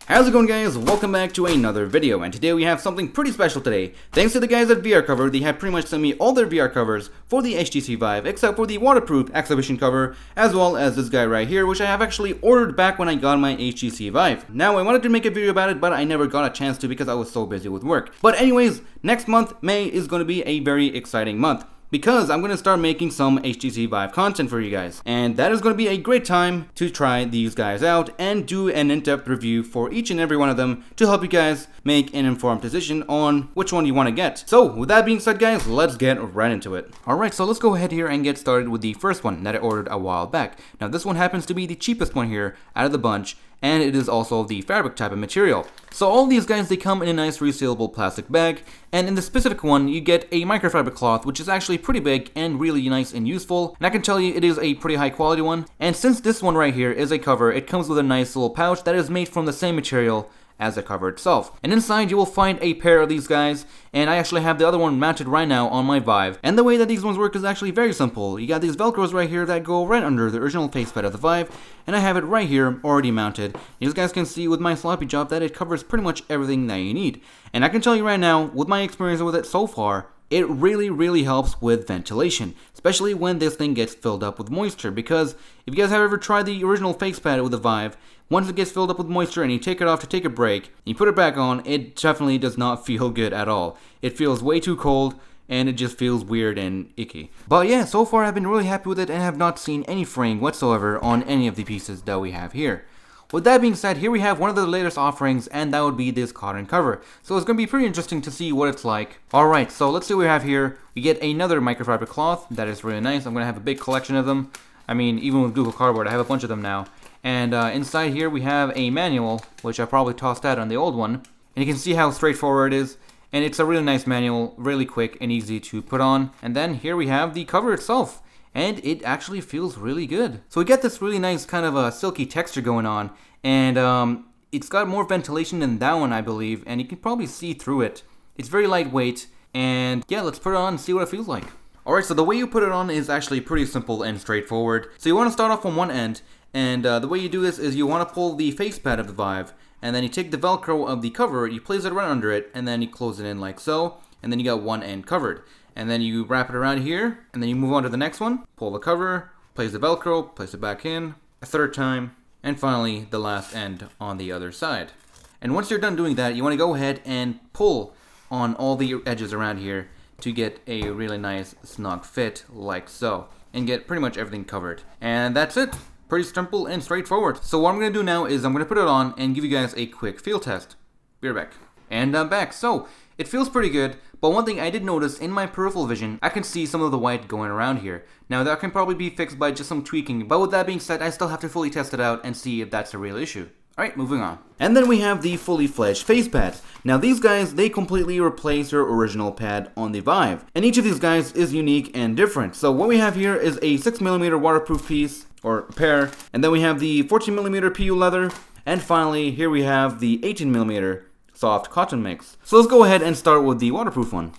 How's it going, guys? Welcome back to another video, and today we have something pretty special today. Thanks to the guys at VR Cover, they have pretty much sent me all their VR covers for the HTC Vive, except for the waterproof exhibition cover, as well as this guy right here, which I have actually ordered back when I got my HTC Vive. Now, I wanted to make a video about it, but I never got a chance to because I was so busy with work. But anyways, next month, May, is going to be a very exciting month, because I'm going to start making some HTC Vive content for you guys. And that is going to be a great time to try these guys out and do an in-depth review for each and every one of them to help you guys make an informed decision on which one you want to get. So with that being said, guys, let's get right into it. Alright, so let's go ahead here and get started with the first one that I ordered a while back. Now this one happens to be the cheapest one here out of the bunch, and it is also the fabric type of material. So all these guys, they come in a nice resealable plastic bag, and in the specific one you get a microfiber cloth, which is actually pretty big and really nice and useful, and I can tell you it is a pretty high quality one. And since this one right here is a cover, it comes with a nice little pouch that is made from the same material as the cover itself. And inside you will find a pair of these guys, and I actually have the other one mounted right now on my Vive. And the way that these ones work is actually very simple. You got these velcros right here that go right under the original facepad of the Vive, and I have it right here already mounted. You guys can see with my sloppy job that it covers pretty much everything that you need. And I can tell you right now, with my experience with it so far, it really helps with ventilation, especially when this thing gets filled up with moisture, because if you guys have ever tried the original facepad with the Vive, once it gets filled up with moisture and you take it off to take a break, and you put it back on, it definitely does not feel good at all. It feels way too cold, and it just feels weird and icky. But yeah, so far I've been really happy with it and have not seen any fraying whatsoever on any of the pieces that we have here. With that being said, here we have one of the latest offerings, and that would be this cotton cover. So it's going to be pretty interesting to see what it's like. Alright, so let's see what we have here. We get another microfiber cloth that is really nice. I'm going to have a big collection of them. I mean, even with Google Cardboard, I have a bunch of them now. And inside here we have a manual, which I probably tossed out on the old one. And you can see how straightforward it is. And it's a really nice manual, really quick and easy to put on. And then here we have the cover itself. And it actually feels really good. So we get this really nice kind of a silky texture going on, and it's got more ventilation than that one, I believe, and you can probably see through it. It's very lightweight, and yeah, let's put it on and see what it feels like. Alright, so the way you put it on is actually pretty simple and straightforward. So you want to start off on one end, and the way you do this is you want to pull the facepad of the Vive, and then you take the Velcro of the cover, you place it right under it, and then you close it in like so, and then you got one end covered. And then you wrap it around here, and then you move on to the next one, pull the cover, place the Velcro, place it back in, a third time, and finally the last end on the other side. And once you're done doing that, you want to go ahead and pull on all the edges around here to get a really nice snug fit like so, and get pretty much everything covered. And that's it. Pretty simple and straightforward. So what I'm going to do now is I'm going to put it on and give you guys a quick feel test. Be right back. And I'm back. So it feels pretty good, but one thing I did notice in my peripheral vision, I can see some of the white going around here. Now that can probably be fixed by just some tweaking, but with that being said, I still have to fully test it out and see if that's a real issue. Alright, moving on. And then we have the fully fledged face pads. Now these guys, they completely replace your original pad on the Vive. And each of these guys is unique and different. So what we have here is a 6mm waterproof piece, or pair, and then we have the 14mm PU leather, and finally here we have the 18mm soft cotton mix. So let's go ahead and start with the waterproof one.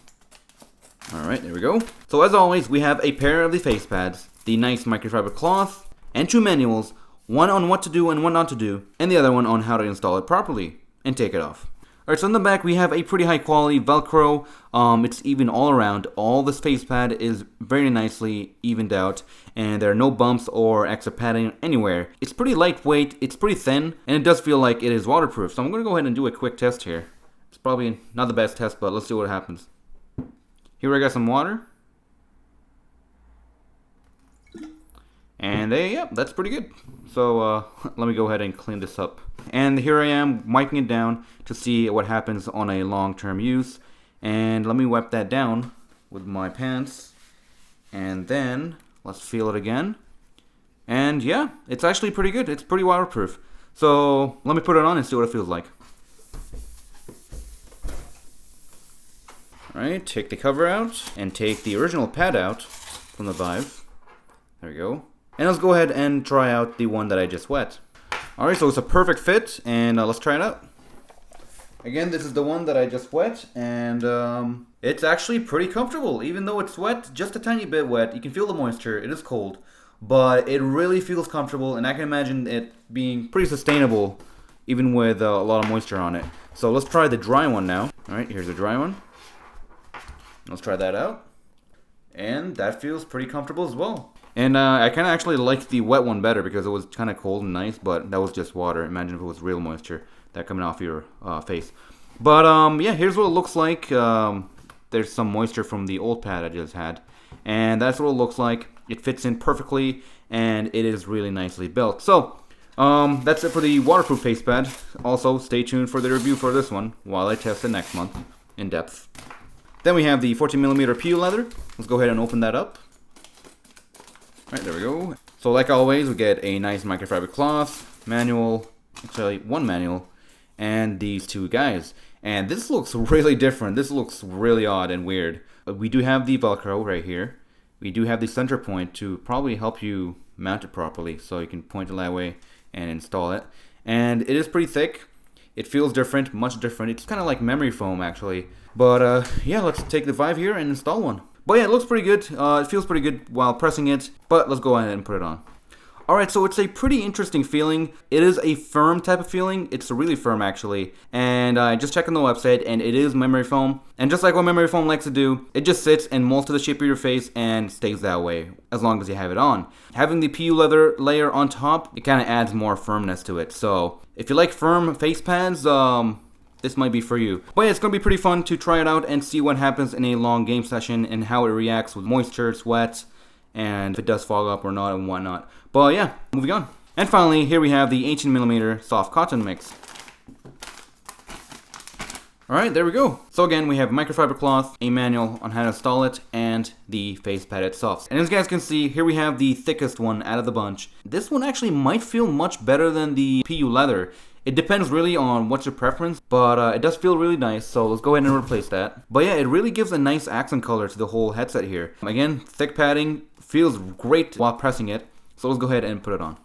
Alright, there we go. So as always, we have a pair of the face pads, the nice microfiber cloth, and two manuals, one on what to do and what not to do, and the other one on how to install it properly and take it off. Alright, so in the back we have a pretty high quality Velcro. It's even all around. All this face pad is very nicely evened out, and there are no bumps or extra padding anywhere. It's pretty lightweight, it's pretty thin, and it does feel like it is waterproof. So I'm going to go ahead and do a quick test here. It's probably not the best test, but let's see what happens. Here I got some water. And yep, that's pretty good. So let me go ahead and clean this up. And here I am wiping it down to see what happens on a long-term use. And let me wipe that down with my pants. And then let's feel it again. And yeah, it's actually pretty good. It's pretty waterproof. So let me put it on and see what it feels like. Alright, take the cover out and take the original pad out from the Vive. There we go. And let's go ahead and try out the one that I just wet. Alright, so it's a perfect fit, and let's try it out. Again, this is the one that I just wet, and it's actually pretty comfortable. Even though it's wet, just a tiny bit wet, you can feel the moisture, it is cold, but it really feels comfortable, and I can imagine it being pretty sustainable even with a lot of moisture on it. So let's try the dry one now. Alright, here's the dry one. Let's try that out. And that feels pretty comfortable as well. And I kind of actually like the wet one better because it was kind of cold and nice, but that was just water. Imagine if it was real moisture that coming off your face. But yeah, here's what it looks like. There's some moisture from the old pad I just had. And that's what it looks like. It fits in perfectly, and it is really nicely built. So, that's it for the waterproof face pad. Also, stay tuned for the review for this one while I test it next month in depth. Then we have the 14mm PU leather. Let's go ahead and open that up. Alright, there we go. So like always, we get a nice microfiber cloth, manual, actually one manual, and these two guys. And this looks really different. This looks really odd and weird. But we do have the Velcro right here. We do have the center point to probably help you mount it properly, so you can point it that way and install it. And it is pretty thick. It feels different, much different. It's kind of like memory foam actually. But yeah, let's take the Vive here and install one. But yeah, it looks pretty good. It feels pretty good while pressing it. But let's go ahead and put it on. Alright, so it's a pretty interesting feeling. It is a firm type of feeling. It's really firm actually. And I just checked on the website and it is memory foam. And just like what memory foam likes to do, it just sits and molds to the shape of your face and stays that way as long as you have it on. Having the PU leather layer on top, it kind of adds more firmness to it. So if you like firm face pads, this might be for you. But yeah, it's going to be pretty fun to try it out and see what happens in a long game session and how it reacts with moisture, sweat, and if it does fog up or not and whatnot. But yeah, moving on. And finally, here we have the 18mm soft cotton mix. Alright, there we go. So again, we have microfiber cloth, a manual on how to install it, and the face pad itself. And as you guys can see, here we have the thickest one out of the bunch. This one actually might feel much better than the PU leather. It depends really on what's your preference, but it does feel really nice, so let's go ahead and replace that. But yeah, it really gives a nice accent color to the whole headset here. Again, thick padding, feels great while pressing it, so let's go ahead and put it on.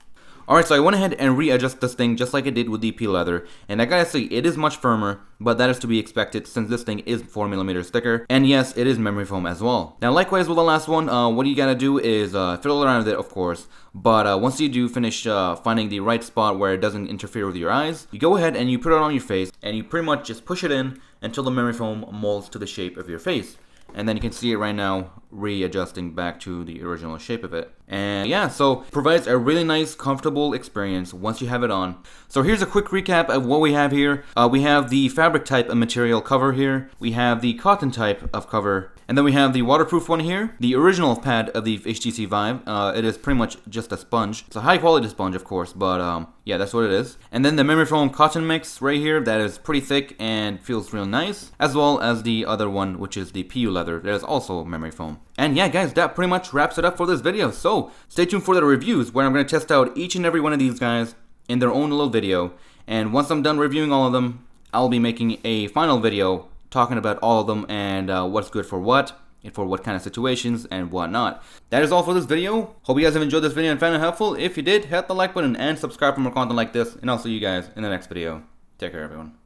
Alright, so I went ahead and readjusted this thing just like I did with the PU leather, and I gotta say, it is much firmer, but that is to be expected since this thing is 4mm thicker, and yes, it is memory foam as well. Now likewise with the last one, what you gotta do is fiddle around with it, of course, but once you do finish finding the right spot where it doesn't interfere with your eyes, you go ahead and you put it on your face, and you pretty much just push it in until the memory foam molds to the shape of your face. And then you can see it right now readjusting back to the original shape of it. And yeah, so it provides a really nice, comfortable experience once you have it on. So here's a quick recap of what we have here. We have the fabric type of material cover here. We have the cotton type of cover. And then we have the waterproof one here. The original pad of the HTC Vive. It is pretty much just a sponge. It's a high quality sponge, of course, but yeah, that's what it is. And then the memory foam cotton mix right here, that is pretty thick and feels real nice. As well as the other one, which is the PU leather. That is also memory foam. And yeah, guys, that pretty much wraps it up for this video. So stay tuned for the reviews where I'm going to test out each and every one of these guys in their own little video. And once I'm done reviewing all of them, I'll be making a final video talking about all of them and what's good for what, and for what kind of situations and whatnot. That is all for this video. Hope you guys have enjoyed this video and found it helpful. If you did, hit the like button and subscribe for more content like this, and I'll see you guys in the next video. Take care, everyone.